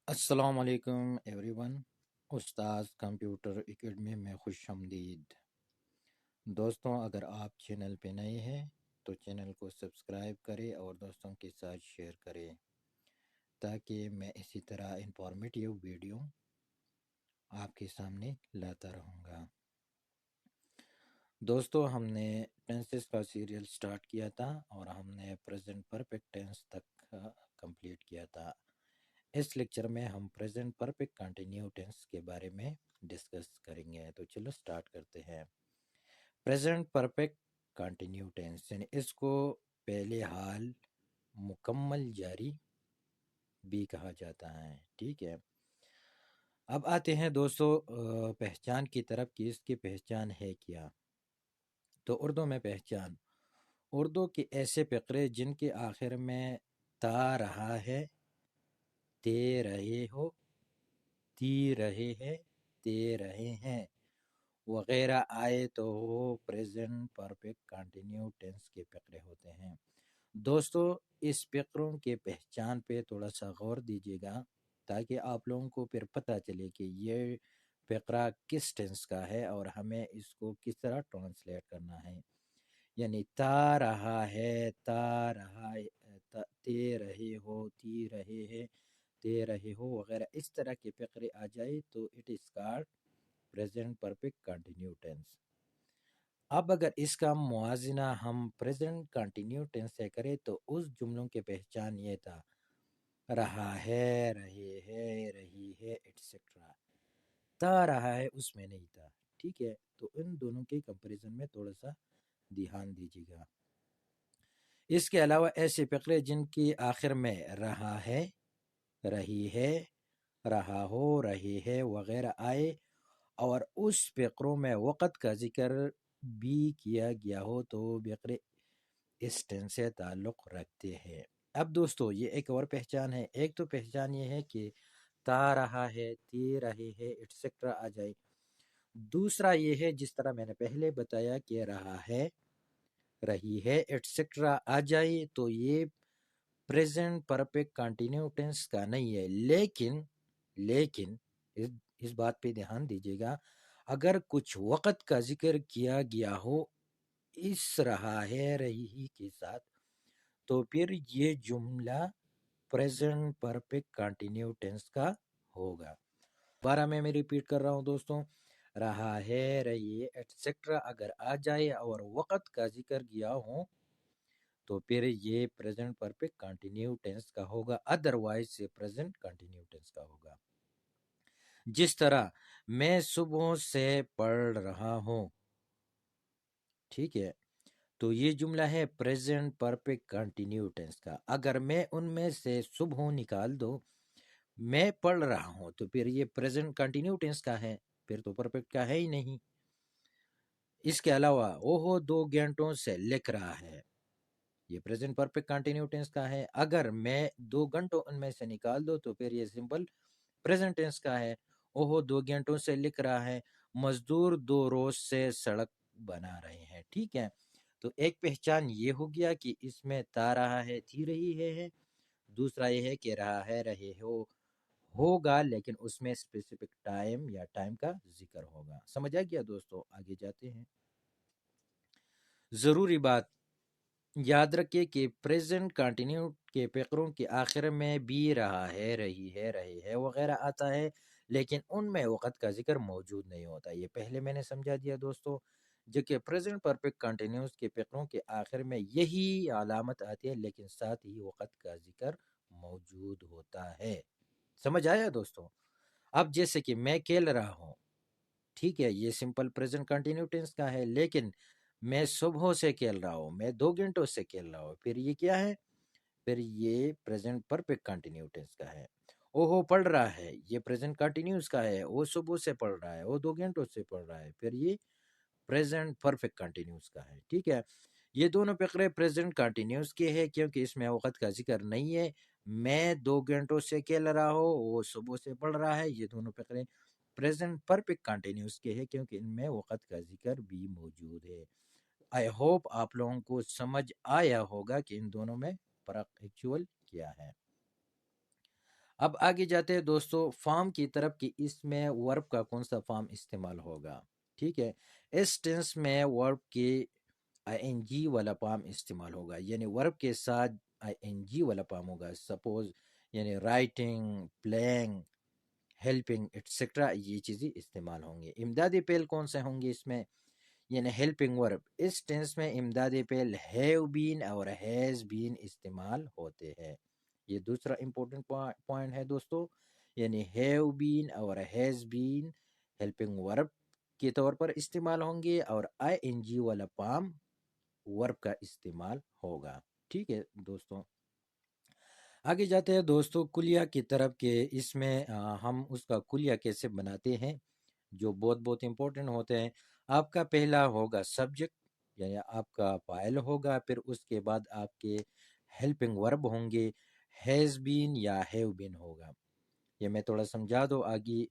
السلام علیکم every one. استاذ کمپیوٹر اکیڈمی میں خوش آمدید۔ دوستوں، اگر آپ چینل پہ نئے ہیں تو چینل کو سبسکرائب کریں اور دوستوں کے ساتھ شیئر کریں تاکہ میں اسی طرح انفارمیٹیو ویڈیو آپ کے سامنے لاتا رہوں گا۔ دوستوں، ہم نے ٹینسز کا سیریل سٹارٹ کیا تھا اور ہم نے پریزنٹ پرفیکٹ ٹینس تک کمپلیٹ کیا تھا۔ اس لیکچر میں ہم پریزنٹ پرفیکٹ کنٹینیو ٹینس کے بارے میں ڈسکس کریں گے، تو چلو سٹارٹ کرتے ہیں۔ پریزنٹ پرفیکٹ کنٹینیو ٹینس یعنی اس کو پہلے حال مکمل جاری بھی کہا جاتا ہے، ٹھیک ہے۔ اب آتے ہیں دوستو پہچان کی طرف کہ اس کی پہچان ہے کیا۔ تو اردو میں پہچان، اردو کے ایسے فقرے جن کے آخر میں تا رہا ہے، تے رہے ہو، تی رہے ہیں، تے رہے ہیں وغیرہ آئے تو وہ پریزنٹ پرفیکٹ کنٹینیو ٹینس کے فقرے ہوتے ہیں۔ دوستو، اس فقروں کے پہچان پہ تھوڑا سا غور دیجیے گا تاکہ آپ لوگوں کو پھر پتہ چلے کہ یہ فقرہ کس ٹینس کا ہے اور ہمیں اس کو کس طرح ٹرانسلیٹ کرنا ہے۔ یعنی تا رہا ہے، تا رہا ہے، تے رہے ہو، تی رہے ہیں، دے رہے ہو وغیرہ اس طرح کے فقرے آ جائے تو it is called present perfect continue tense. اب اگر اس کا موازنہ ہم پریزنٹ کنٹینیو ٹینس سے کریں تو اس جملوں کی پہچان یہ تھا، رہا ہے، رہے ہے، رہی ہے ایٹسٹرا۔ تا رہا ہے اس میں نہیں تھا، ٹھیک ہے۔ تو ان دونوں کے کمپیریزن میں تھوڑا سا دھیان دیجیے گا۔ اس کے علاوہ ایسے فقرے جن کی آخر میں رہا ہے، رہی ہے، رہا ہو، رہے ہے وغیرہ آئے اور اس فقروں میں وقت کا ذکر بھی کیا گیا ہو تو فقرے اس ٹینس سے تعلق رکھتے ہیں۔ اب دوستو یہ ایک اور پہچان ہے۔ ایک تو پہچان یہ ہے کہ تا رہا ہے، تی رہے ہے ایٹسٹرا آ جائے۔ دوسرا یہ ہے جس طرح میں نے پہلے بتایا کہ رہا ہے، رہی ہے ایٹسٹرا آ جائے تو یہ پریزنٹ پرفیکٹ کنٹینیو ٹینس کا نہیں ہے۔ لیکن اس بات پہ دھیان دیجیے گا، اگر کچھ وقت کا ذکر کیا گیا ہو اس رہا ہے، رہی کے ساتھ تو پھر یہ جملہ پریزنٹ پرفیکٹ کنٹینیو ٹینس کا ہوگا۔ دوبارہ میں ریپیٹ کر رہا ہوں دوستوں، رہا ہے، رہی ہے ایٹسٹرا اگر آ جائے اور وقت کا ذکر کیا ہو تو پھر یہ پریزنٹ پرفیکٹ کنٹینیو ٹینس کا ہوگا، ادروائز یہ پریزنٹ کنٹینیو ٹینس کا ہوگا۔ جس طرح میں صبح سے پڑھ رہا ہوں، ٹھیک ہے، تو یہ جملہ ہے پریزنٹ پرفیکٹ کنٹینیو ٹینس کا۔ اگر میں ان میں سے صبح نکال دو، میں پڑھ رہا ہوں تو پھر یہ پریزنٹ کنٹینیو ٹینس کا ہے، پھر تو پرفیکٹ کا ہے ہی نہیں۔ اس کے علاوہ وہ 2 گھنٹوں سے لکھ رہا ہے، یہ پریزنٹ پرفیکٹ کنٹینیو ٹینس کا ہے۔ اگر میں 2 گھنٹوں ان میں سے نکال دو تو پھر یہ سمپل پریزنٹ ٹینس کا ہے۔ وہ 2 گھنٹوں سے لکھ رہا ہے، مزدور 2 روز سے سڑک بنا رہے ہیں، ٹھیک ہے۔ تو ایک پہچان یہ ہو گیا کہ اس میں تا رہا ہے، تھی رہی ہے۔ دوسرا یہ ہے کہ رہا ہے، رہے ہو ہوگا لیکن اس میں اسپیسیفک ٹائم یا ٹائم کا ذکر ہوگا۔ سمجھ آ گیا دوستو؟ آگے جاتے ہیں۔ ضروری بات یاد رکھے کہ پریزنٹ کنٹینیو کے فقروں کے آخر میں بھی رہا ہے، رہی ہے، رہے ہے وغیرہ آتا ہے لیکن ان میں وقت کا ذکر موجود نہیں ہوتا۔ یہ پہلے میں نے سمجھا دیا دوستو، جو کہ پریزنٹ پرفیکٹ کنٹینیوس کے فقروں کے آخر میں یہی علامت آتی ہے لیکن ساتھ ہی وقت کا ذکر موجود ہوتا ہے۔ سمجھ آیا دوستو؟ اب جیسے کہ میں کھیل رہا ہوں، ٹھیک ہے، یہ سمپل پریزنٹ کنٹینیو ٹینس کا ہے، لیکن میں صبح سے کھیل رہا ہوں، میں 2 گھنٹوں سے کھیل رہا ہوں، پھر یہ کیا ہے؟ پھر یہ پریزنٹ پرفیکٹ کنٹینیو ٹینس کا ہے۔ وہ پڑھ رہا ہے، یہ پریزنٹ کنٹینیوس کا ہے، وہ صبح سے پڑھ رہا ہے، وہ 2 گھنٹوں سے پڑھ رہا ہے، پھر یہ پریزنٹ پرفیکٹ کنٹینیوس کا ہے، ٹھیک ہے۔ یہ دونوں فقرے پریزنٹ کنٹینیوس کے ہیں کیونکہ اس میں وقت کا ذکر نہیں ہے۔ میں 2 گھنٹوں سے کھیل رہا ہوں، وہ صبح سے پڑھ رہا ہے، یہ دونوں فقرے پریزنٹ پرفیکٹ کنٹینیوس کے ہیں کیونکہ ان میں وقت کا ذکر بھی موجود ہے۔ آئی ہوپ آپ لوگوں کو سمجھ آیا ہوگا کہ ان دونوں میں فرق ایکچوئل کیا ہے۔ اب آگے جاتے ہیں دوستو فارم کی طرف کہ اس میں ورب کا کون سا فارم استعمال ہوگا. ٹھیک ہے، اس ٹینس میں ورب کے آئی این جی والا فارم استعمال ہوگا، یعنی ورب کے ساتھ آئی این جی والا فارم ہوگا. سپوز یعنی رائٹنگ، پلینگ، ہیلپنگ ایٹسٹرا یہ چیزیں استعمال ہوں گے. امدادی فعل کون سے ہوں گے اس میں؟ یعنی ہیلپنگ ورب. اس ٹینس میں امدادی فعل ہیو بین اور ہیز بین استعمال ہوتے ہیں. یہ دوسرا امپورٹنٹ پوائنٹ ہے دوستو، یعنی ہیو بین اور ہیز بین ہیلپنگ ورب کے طور پر استعمال ہوں گے اور آئی این جی والا فارم ورب کا استعمال ہوگا. ٹھیک ہے دوستو، آگے جاتے ہیں دوستو کلیہ کی طرف کہ اس میں ہم اس کا کلیہ کیسے بناتے ہیں، جو بہت بہت امپورٹنٹ ہوتے ہیں. آپ کا پہلا ہوگا سبجیکٹ، یعنی آپ کا فاعل ہوگا، پھر اس کے بعد آپ کے ہیلپنگ ورب ہوں گے، ہیز بین یا ہیو بین ہوگا. یہ میں تھوڑا سمجھا دو آگے،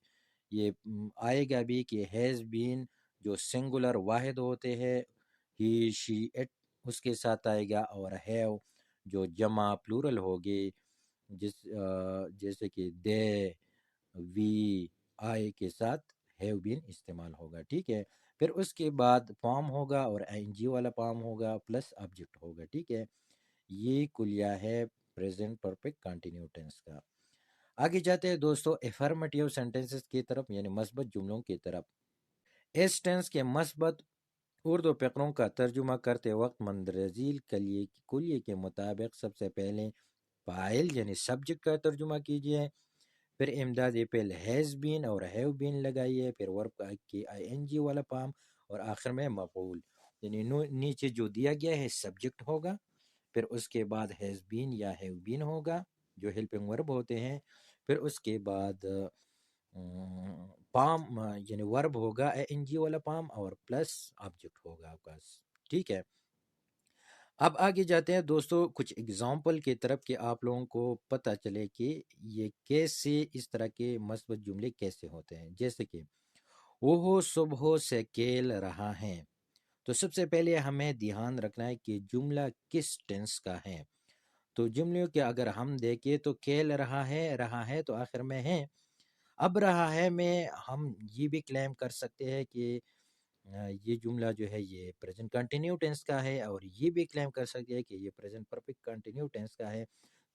یہ آئے گا بھی کہ ہیز بین جو سنگولر واحد ہوتے ہیں، ہی شی اٹ اس کے ساتھ آئے گا، اور ہیو جو جمع پلورل ہوگی، جیسے کہ دے، وی، آئی کے ساتھ ہیو بین استعمال ہوگا. ٹھیک ہے، پھر اس کے بعد فارم ہوگا اور آئی این جی والا فارم ہوگا پلس آبجیکٹ ہوگا. ٹھیک ہے، یہ کلیہ ہے پریزنٹ پرفیکٹ کنٹینیو ٹینس کا. آگے جاتے ہیں دوستو افرمیٹیو سینٹینسز کی طرف، یعنی مثبت جملوں کی طرف. اس ٹینس کے مثبت اردو فقروں کا ترجمہ کرتے وقت مندرجہ ذیل کلیے کے مطابق سب سے پہلے فاعل یعنی سبجیکٹ کا ترجمہ کیجیے، پھر امدادی فعل ہیز بین اور ہیو بین لگائیے، پھر ورب کی آئی این جی والا فارم، اور آخر میں مفعول. یعنی نیچے جو دیا گیا ہے سبجیکٹ ہوگا، پھر اس کے بعد ہیز بین یا ہیو بین ہوگا جو ہیلپنگ ورب ہوتے ہیں، پھر اس کے بعد پام یعنی ورب ہوگا اے این جی والا پام اور پلس آبجیکٹ ہوگا آپ کا. ٹھیک ہے، اب آگے جاتے ہیں دوستو کچھ اگزامپل کی طرف کہ آپ لوگوں کو پتہ چلے کہ یہ کیسے اس طرح کے مثبت جملے کیسے ہوتے ہیں. جیسے کہ وہ صبح سے کھیل رہا ہے، تو سب سے پہلے ہمیں دھیان رکھنا ہے کہ جملہ کس ٹینس کا ہے. تو جملوں کے اگر ہم دیکھیں تو کھیل رہا ہے تو آخر میں ہے. اب رہا ہے میں ہم یہ بھی کلیم کر سکتے ہیں کہ یہ جملہ جو ہے یہ پریزنٹ کنٹینیو ٹینس کا ہے، اور یہ بھی کلیم کر سکتے ہیں کہ یہ پریزنٹ پرفیکٹ کنٹینیو ٹینس کا ہے.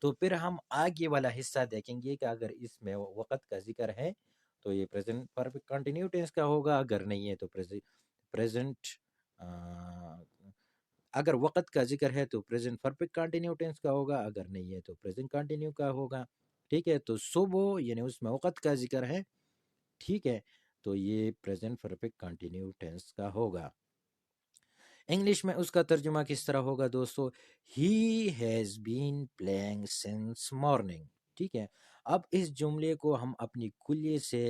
تو پھر ہم آگے والا حصہ دیکھیں گے کہ اگر اس میں وقت کا ذکر ہے تو یہ پریزنٹ پرفیکٹ کنٹینیو ٹینس کا ہوگا، اگر نہیں ہے تو پریزنٹ اگر وقت کا ذکر ہے تو پریزنٹ پرفیکٹ کنٹینیو ٹینس کا ہوگا، اگر نہیں ہے تو پریزنٹ کنٹینیو کا ہوگا. ٹھیک ہے، تو صبح یعنی اس میں وقت کا ذکر ہے. ٹھیک ہے، تو یہ پریزنٹ پرفیکٹ کنٹینیو ٹینس کا ہوگا. انگلش میں اس کا ترجمہ کس طرح ہوگا دوستو؟ He has been playing since morning. ٹھیک ہے، اب اس جملے کو ہم اپنی کلیے سے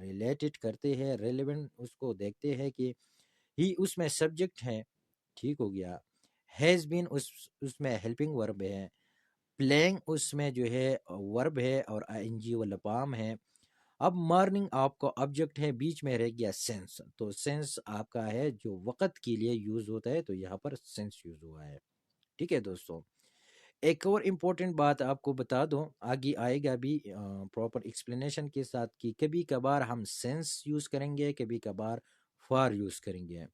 ریلیٹڈ کرتے ہیں، ریلیونٹ اس کو دیکھتے ہیں کہ ہی اس میں سبجیکٹ ہے. ٹھیک ہو گیا، ہیز بین اس میں ہیلپنگ ورب ہے، پلینگ اس میں جو ہے ورب ہے اور آئی این جی والا فارم ہے. اب مارننگ آپ کو آبجیکٹ ہے، بیچ میں رہ گیا سینس، تو سینس آپ کا ہے جو وقت کے لیے یوز ہوتا ہے، تو یہاں پر سینس یوز ہوا ہے. ٹھیک ہے دوستو، ایک اور امپورٹنٹ بات آپ کو بتا دوں، آگے آئے گا بھی پراپر ایکسپلینیشن کے ساتھ، کہ کبھی کبھار ہم سینس یوز کریں گے، کبھی کبھار فار یوز کریں گے.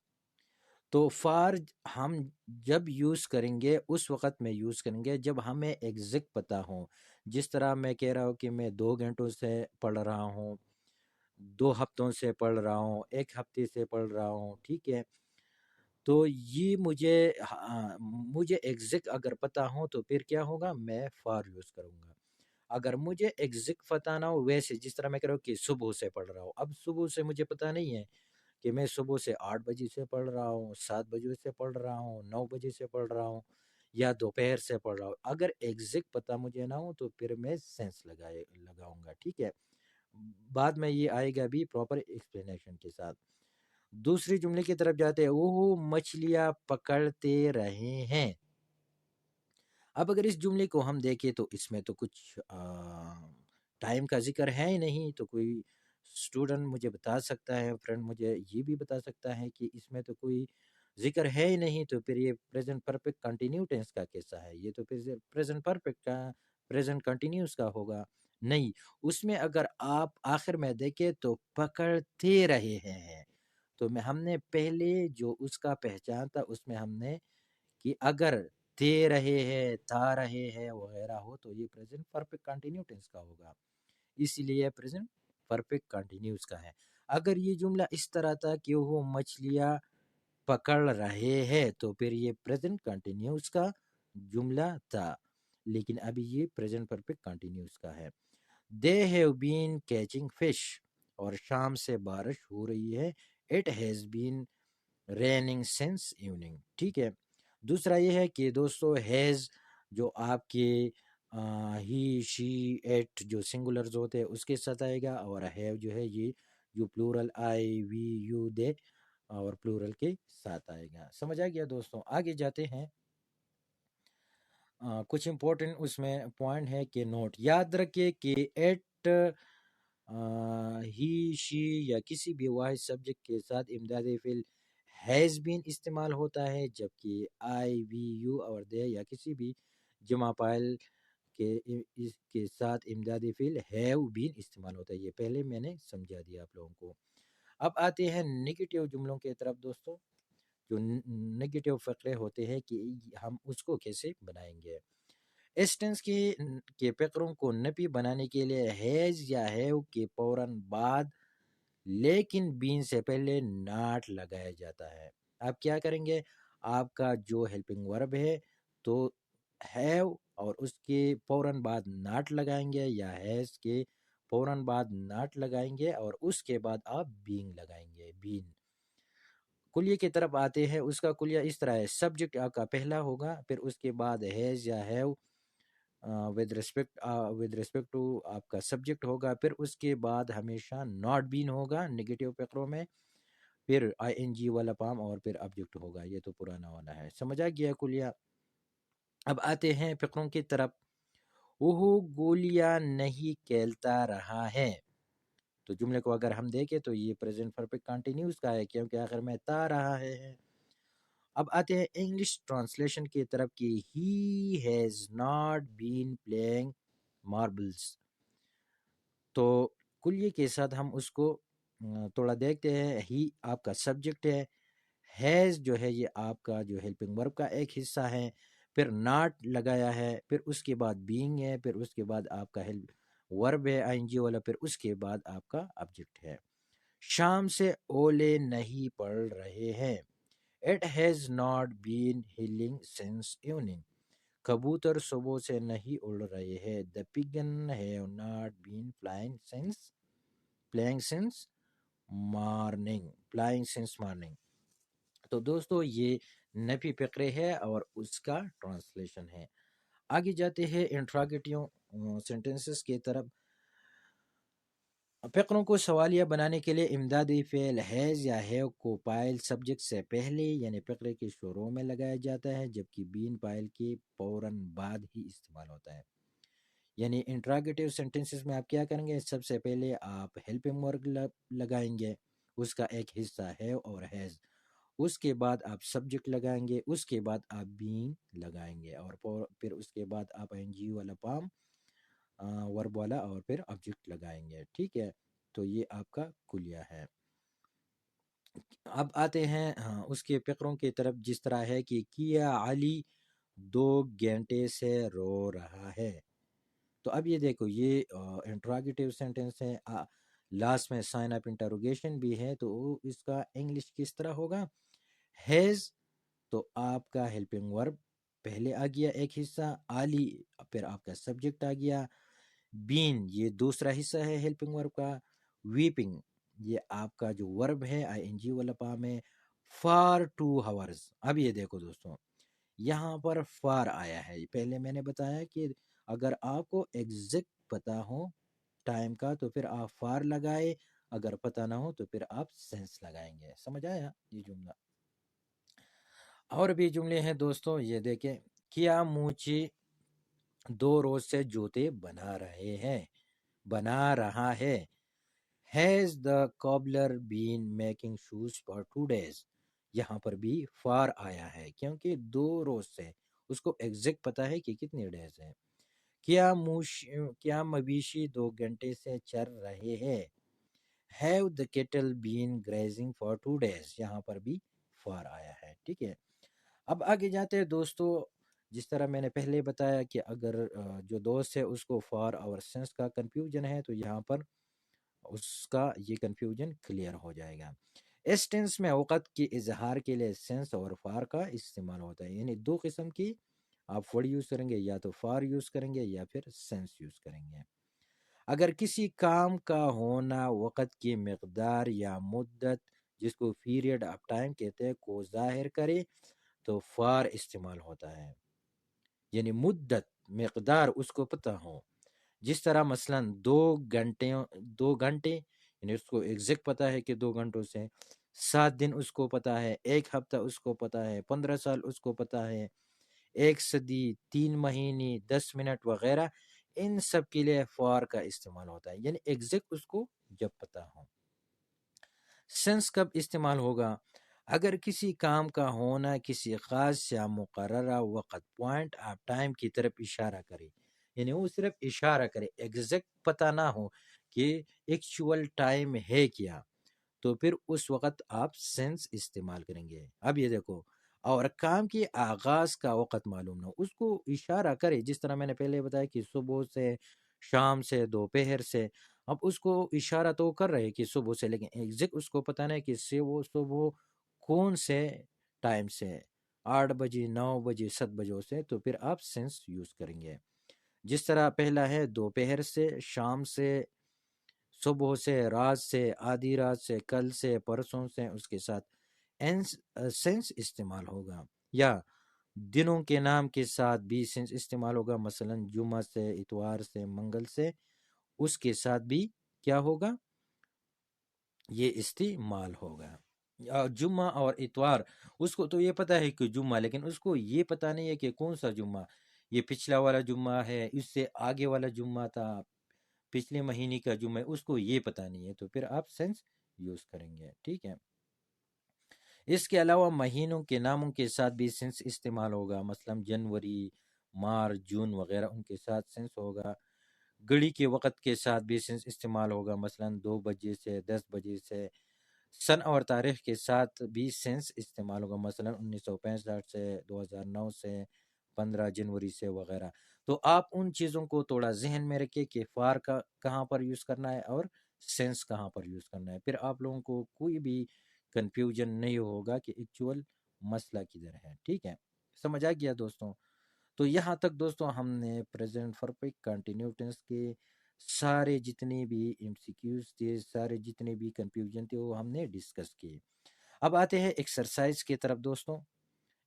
تو فار ہم جب یوز کریں گے اس وقت میں یوز کریں گے جب ہمیں ایگزیکٹ پتہ ہو. جس طرح میں کہہ رہا ہوں کہ میں 2 گھنٹوں سے پڑھ رہا ہوں، 2 ہفتوں سے پڑھ رہا ہوں، 1 ہفتے سے پڑھ رہا ہوں. ٹھیک ہے، تو یہ مجھے ایگزیکٹ اگر پتہ ہو تو پھر کیا ہوگا، میں فار یوز کروں گا. اگر مجھے ایگزیکٹ پتہ نہ ہو، ویسے جس طرح میں کہہ رہا ہوں کہ صبح سے پڑھ رہا ہوں، اب صبح سے مجھے پتہ نہیں ہے کہ میں صبح سے 8 بجے سے پڑھ رہا ہوں، 7 بجے سے پڑھ رہا ہوں، 9 بجے سے پڑھ رہا ہوں، یا دوپہر سے پڑھ رہا ہوں. اگر ایگزیکٹ پتہ مجھے نہ ہو تو پھر میں سینس لگاؤں گا. ٹھیک ہے، بعد میں یہ آئے گا بھی پراپر ایکسپلینیشن کے ساتھ. دوسری جملے کی طرف جاتے ہیں، وہ مچھلیاں پکڑتے رہے ہیں. اب اگر اس جملے کو ہم دیکھیں تو اس میں تو کچھ ٹائم کا ذکر ہے ہی نہیں. تو کوئی اسٹوڈنٹ مجھے بتا سکتا ہے، فرینڈ مجھے یہ بھی بتا سکتا ہے کہ اس میں تو کوئی ذکر ہے ہی نہیں، تو پھر یہ پریزنٹ پرفیکٹ کنٹینیو ٹینس کا کیسا ہے؟ یہ تو پریزنٹ پرفیکٹ کا پریزنٹ کنٹینیوس کا ہوگا. نہیں، اس میں اگر آپ آخر میں دیکھیں تو پکڑتے رہے ہیں، تو میں ہم نے پہلے جو اس کا پہچان تھا اس میں ہم نے کہ اگر دے رہے ہیں، تھا رہے ہیں وغیرہ ہو تو یہ پریزنٹ پرفیکٹ کنٹینیو ٹینس کا ہوگا، اسی لیے پریزنٹ پرفیکٹ کنٹینیوس کا ہے۔ اگر یہ جملہ اس طرح تھا کہ وہ مچھلیاں پکڑ رہے ہیں تو پھر یہ پریزنٹ کنٹینیوس کا جملہ تھا، لیکن ابھی یہ پریزنٹ پرفیکٹ کنٹینیوس کا ہے۔ They have been catching fish، اور شام سے بارش ہو رہی ہے۔ It has been raining since evening، ٹھیک ہے۔ دوسرا یہ ہے کہ دوستو has جو آپ کے ہی شی ایٹ جو سنگولرز ہوتے ہیں اس کے ساتھ آئے گا، اور have جو ہے یہ جو پلورل آئی وی یو دے اور پلورل کے ساتھ آئے گا۔ سمجھ آ گیا دوستوں؟ آگے جاتے ہیں۔ کچھ امپورٹنٹ اس میں پوائنٹ ہے کہ نوٹ یاد رکھے کہ ایٹ ہی شی یا کسی بھی واحد سبجیکٹ کے ساتھ امدادی فعل ہیز بین استعمال ہوتا ہے، جبکہ آئی وی یو اور دے یا کسی بھی جمع فاعل کے ساتھ امدادی فعل ہیو بین استعمال ہوتا ہے۔ یہ پہلے میں نے سمجھا دیا آپ لوگوں کو۔ اب آتے ہیں نگیٹو جملوں کے طرف دوستوں، جو نگیٹو فقرے ہوتے ہیں کہ ہم اس کو کیسے بنائیں گے۔ اس ٹینس کے فقروں کو نفی بنانے کے لیے ہیز یا ہیو کے فوراً بعد لیکن بین سے پہلے ناٹ لگایا جاتا ہے۔ آپ کیا کریں گے؟ آپ کا جو ہیلپنگ ورب ہے تو ہیو اور اس کے فوراً بعد ناٹ لگائیں گے، یا ہیز کے فوراً بعد ناٹ لگائیں گے اور اس کے بعد آپ بینگ لگائیں گے، بین۔ کلیے کی طرف آتے ہیں، اس کا کلیہ اس طرح ہے، سبجیکٹ آپ کا پہلا ہوگا، پھر اس کے بعد ہیز یا ہیو ود ریسپیکٹ ٹو آپ کا سبجیکٹ ہوگا، پھر اس کے بعد ہمیشہ ناٹ بین ہوگا نگیٹو فقروں میں، پھر آئی این جی والا فارم اور پھر آبجیکٹ ہوگا۔ یہ تو پرانا والا ہے، سمجھا گیا کلیہ؟ اب آتے ہیں فقروں کی طرف۔ وہ گولیاں نہیں کھیلتا رہا ہے، تو جملے کو اگر ہم دیکھیں تو یہ پریزنٹ پرفیکٹ کنٹینیوس کا ہے کیونکہ آخر میں تا رہا ہے۔ اب آتے ہیں انگلش ٹرانسلیشن کی طرف کی he has not been playing marbles, تو کلیے کے ساتھ ہم اس کو تھوڑا دیکھتے ہیں۔ ہی آپ کا سبجیکٹ ہے، ہیز جو ہے یہ آپ کا جو ہیلپنگ ورب کا ایک حصہ ہے، پھر ناٹ لگایا ہے، پھر اس کے بعد بینگ ہے، پھر اس کے بعد آپ کا ورب ہے آئی این جی والا، پھر اس کے بعد آپ کا آبجیکٹ ہے۔ شام سے اولے نہیں پڑ رہے ہیں، It has not been hailing since evening، کبوتر صبح سے نہیں اڑ رہے ہیں، The pigeon have not been flying since morning۔ تو دوستو یہ نفی فقرے ہے اور اس کا ٹرانسلیشن ہے۔ آگے جاتے ہیں انٹراگیٹیو سینٹنسز کی طرف۔ فقروں کو سوالیہ بنانے کے لیے امدادی فعل ہیز یا ہیو کو فاعل سبجیکٹ سے پہلے یعنی فقرے کے شروع میں لگایا جاتا ہے، جبکہ بین فاعل کے فوراً بعد ہی استعمال ہوتا ہے۔ یعنی انٹراگیٹیو سینٹنسز میں آپ کیا کریں گے؟ سب سے پہلے آپ ہیلپنگ ورب لگائیں گے، اس کا ایک حصہ ہیو اور ہیز، اس کے بعد آپ سبجیکٹ لگائیں گے، اس کے بعد آپ بین لگائیں گے، اور پھر اس کے بعد آپ این جی والا فارم ورب والا اور پھر آبجیکٹ لگائیں گے، ٹھیک ہے؟ تو یہ آپ کا کلیہ ہے۔ اب آتے ہیں اس کے فقروں کی طرف، جس طرح ہے کہ کیا علی 2 گھنٹے سے رو رہا ہے، تو اب یہ دیکھو یہ انٹراگیٹیو سینٹنس ہے، لاسٹ میں سائن آف انٹروگیشن بھی ہے، تو اس کا انگلش کس طرح ہوگا؟ ہیز تو آپ کا ہیلپنگ ورب پہلے آ گیا ایک حصہ، علی پھر آپ کا سبجیکٹ آ گیا، بین یہ دوسرا حصہ ہے ہیلپنگ ورب کا، ویپنگ یہ آپ کا جو ورب ہے آئی این جی والا فارم ہے، فار 2 hours۔ اب یہ دیکھو دوستوں یہاں پر فار آیا ہے، پہلے میں نے بتایا کہ اگر آپ کو ایگزیکٹ پتا ہو ٹائم کا تو پھر آپ فار لگائے، اگر پتہ نہ ہو تو پھر آپ سینس لگائیں گے۔ سمجھ آیا یہ جملہ؟ اور بھی جملے ہیں دوستوں، یہ دیکھیں، کیا موچی 2 روز سے جوتے بنا رہا ہے، Has the cobbler been making shoes for 2 days؟ یہاں پر بھی فار آیا ہے کیونکہ 2 روز سے، اس کو ایگزیکٹ پتا ہے کہ کتنے ڈیز ہیں۔ کیا مویشی 2 گھنٹے سے چر رہے ہیں. Have the cattle been grazing for 2 days. یہاں پر بھی فار آیا ہے. ٹھیک ہے. اب آگے جاتے ہیں دوستو. جس طرح میں نے پہلے بتایا کہ اگر جو دوست ہے اس کو فار اور سینس کا کنفیوژن ہے تو یہاں پر اس کا یہ کنفیوژن کلیئر ہو جائے گا. اس ٹینس میں اوقات کے اظہار کے لیے سینس اور فار کا استعمال ہوتا ہے. یعنی 2 قسم کی آپ ورڈ یوز کریں گے, یا تو فار یوز کریں گے یا پھر سینس یوز کریں گے. اگر کسی کام کا ہونا وقت کی مقدار یا مدت, جس کو پیریڈ آف ٹائم کہتے ہیں, کو ظاہر کرے تو فار استعمال ہوتا ہے. یعنی مدت, مقدار اس کو پتہ ہو. جس طرح مثلا 2 گھنٹے یعنی اس کو ایگزیکٹ پتہ ہے کہ 2 گھنٹوں سے 7 دن اس کو پتہ ہے, 1 ہفتہ اس کو پتہ ہے, 15 سال اس کو پتہ ہے, 1 صدی, 3 مہینے, 10 منٹ وغیرہ, ان سب کے لیے فار کا استعمال ہوتا ہے. یعنی ایگزیکٹ اس کو جب پتہ ہو. سینس کب استعمال ہوگا؟ اگر کسی کام کا ہونا کسی خاص یا مقررہ وقت پوائنٹ آف ٹائم کی طرف اشارہ کرے. یعنی وہ صرف اشارہ کرے, ایگزیکٹ پتہ نہ ہو کہ ایکچول ٹائم ہے کیا, تو پھر اس وقت آپ سینس استعمال کریں گے. اب یہ دیکھو, اور کام کی آغاز کا وقت معلوم نہ ہو, اس کو اشارہ کرے. جس طرح میں نے پہلے بتایا کہ صبح سے, شام سے, دوپہر سے. اب اس کو اشارہ تو کر رہے کہ صبح سے, لیکن ایگزیکٹ اس کو پتہ نہیں کہ وہ صبح کون سے ٹائم سے, 8 بجے, 9 بجے, 7 بجے سے, تو پھر آپ سینس یوز کریں گے. جس طرح پہلا ہے دوپہر سے, شام سے, صبح سے, رات سے, آدھی رات سے, کل سے, پرسوں سے, اس کے ساتھ سینس استعمال ہوگا. یا دنوں کے نام کے ساتھ بھی سینس استعمال ہوگا. مثلا جمعہ سے, اتوار سے, منگل سے, اس کے ساتھ بھی کیا ہوگا, یہ استعمال ہوگا. جمعہ اور اتوار, اس کو تو یہ پتہ ہے کہ جمعہ, لیکن اس کو یہ پتہ نہیں ہے کہ کون سا جمعہ, یہ پچھلا والا جمعہ ہے, اس سے آگے والا جمعہ تھا, پچھلے مہینے کا جمعہ ہے, اس کو یہ پتہ نہیں ہے, تو پھر آپ سینس یوز کریں گے. ٹھیک ہے. اس کے علاوہ مہینوں کے ناموں کے ساتھ بھی سینس استعمال ہوگا. مثلا جنوری, مارچ, جون وغیرہ, ان کے ساتھ سینس ہوگا. گھڑی کے وقت کے ساتھ بھی سینس استعمال ہوگا. مثلا 2 بجے سے, 10 بجے سے. سن اور تاریخ کے ساتھ بھی سینس استعمال ہوگا. مثلا 1965 سے, 2009 سے, 15 جنوری سے وغیرہ. تو آپ ان چیزوں کو تھوڑا ذہن میں رکھیں کہ فار کا کہاں پر یوز کرنا ہے اور سینس کہاں پر یوز کرنا ہے. پھر آپ لوگوں کو کوئی بھی کنفیوژن نہیں ہوگا کہ ایکچول مسئلہ کدھر ہے. ٹھیک ہے, سمجھ آ گیا دوستوں؟ تو یہاں تک دوستوں ہم نے پریزنٹ پرفیکٹ کنٹینیو ٹینس کے سارے جتنے بھی ایم سی کیوز تھے, سارے جتنے بھی کنفیوژن تھے, وہ ہم نے ڈسکس کیے. اب آتے ہیں ایکسرسائز کی طرف دوستوں.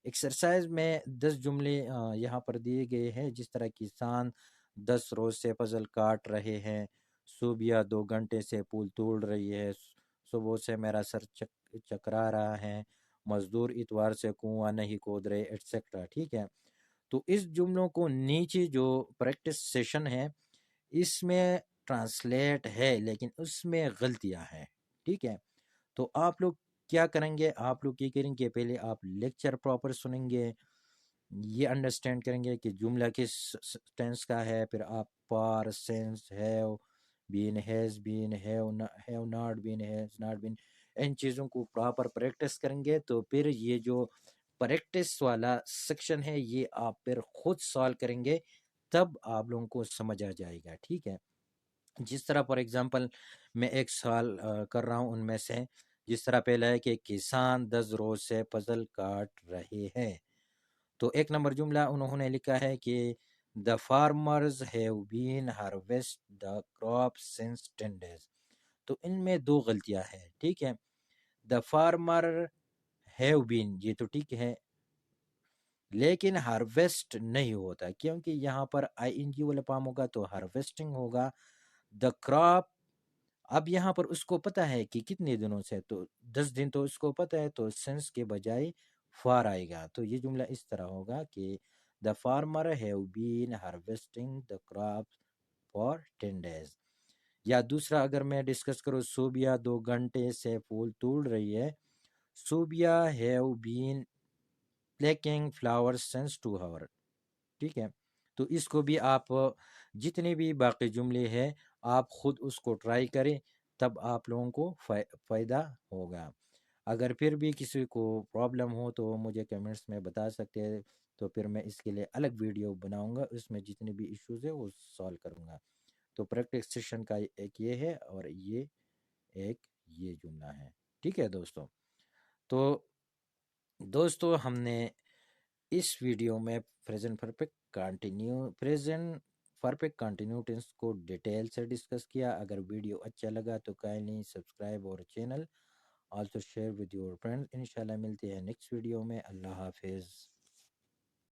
ایکسرسائز میں 10 جملے یہاں پر دیے گئے ہیں. جس طرح کسان 10 روز سے فصل کاٹ رہے ہیں, صوبیا 2 گھنٹے سے پول توڑ رہی ہے, صبح سے میرا سر چکرا رہا ہے, مزدور اتوار سے کنواں نہیں کھود رہے, ایٹسیکٹرا. ٹھیک ہے. تو اس جملوں کو نیچے جو پریکٹس سیشن ہے اس میں ٹرانسلیٹ ہے, لیکن اس میں غلطیاں ہیں. ٹھیک ہے. تو آپ لوگ کیا کریں گے, آپ لوگ یہ کریں گے, پہلے آپ لیکچر پراپر سنیں گے, یہ انڈرسٹینڈ کریں گے کہ جملہ کس ٹینس کا ہے. پھر آپ پار, sense, have been, has been, have not been, has not been, ان چیزوں کو پراپر پریکٹس کریں گے. تو پھر یہ جو پریکٹس والا سیکشن ہے یہ آپ پھر خود سالو کریں گے, تب آپ لوگوں کو سمجھ آ جائے گا. ٹھیک ہے. جس طرح فار ایگزامپل میں ایک سوال کر رہا ہوں ان میں سے. جس طرح پہلا ہے کہ کسان 10 روز سے فصل کاٹ رہے ہیں. تو 1 نمبر جملہ انہوں نے لکھا ہے کہ the farmers have been harvest the crop since 10 days. تو ان میں 2 غلطیاں ہیں. ٹھیک ہے. the farmer have been, یہ تو ٹھیک ہے, لیکن ہارویسٹ نہیں ہوتا, کیونکہ یہاں پر آئی این جی والا فارم ہوگا تو ہارویسٹنگ ہوگا. دا کراپ, اب یہاں پر اس کو پتہ ہے کہ کتنے دنوں سے, تو 10 دن تو اس کو پتہ ہے, تو سینس کے بجائے فار آئے گا. تو یہ جملہ اس طرح ہوگا کہ the farmer have been harvesting the crop for 10 days. یا دوسرا اگر میں ڈسکس کروں, صوبیا 2 گھنٹے سے پھول توڑ رہی ہے, Sobia have been plucking flower since 2 hours. ٹھیک ہے. تو اس کو بھی آپ جتنے بھی باقی جملے ہیں آپ خود اس کو ٹرائی کریں، تب آپ لوگوں کو فائدہ ہوگا۔ اگر پھر بھی کسی کو پرابلم ہو تو مجھے کمنٹس میں بتا سکتے ہیں، تو پھر میں اس کے لیے الگ ویڈیو بناؤں گا، اس میں جتنے بھی ایشوز ہیں وہ سالو کروں گا۔ تو پریکٹس سیشن کا ایک یہ ہے، اور ایک یہ جملہ ہے، ٹھیک ہے دوستو۔ تو دوستو ہم نے اس ویڈیو میں پریزنٹ پرفیکٹ کنٹینیو ٹینس کو ڈیٹیل سے ڈسکس کیا۔ اگر ویڈیو اچھا لگا تو کائنڈلی سبسکرائب اور channel also share with your friends. انشاءاللہ ملتے ہیں نیکسٹ ویڈیو میں۔ اللہ حافظ۔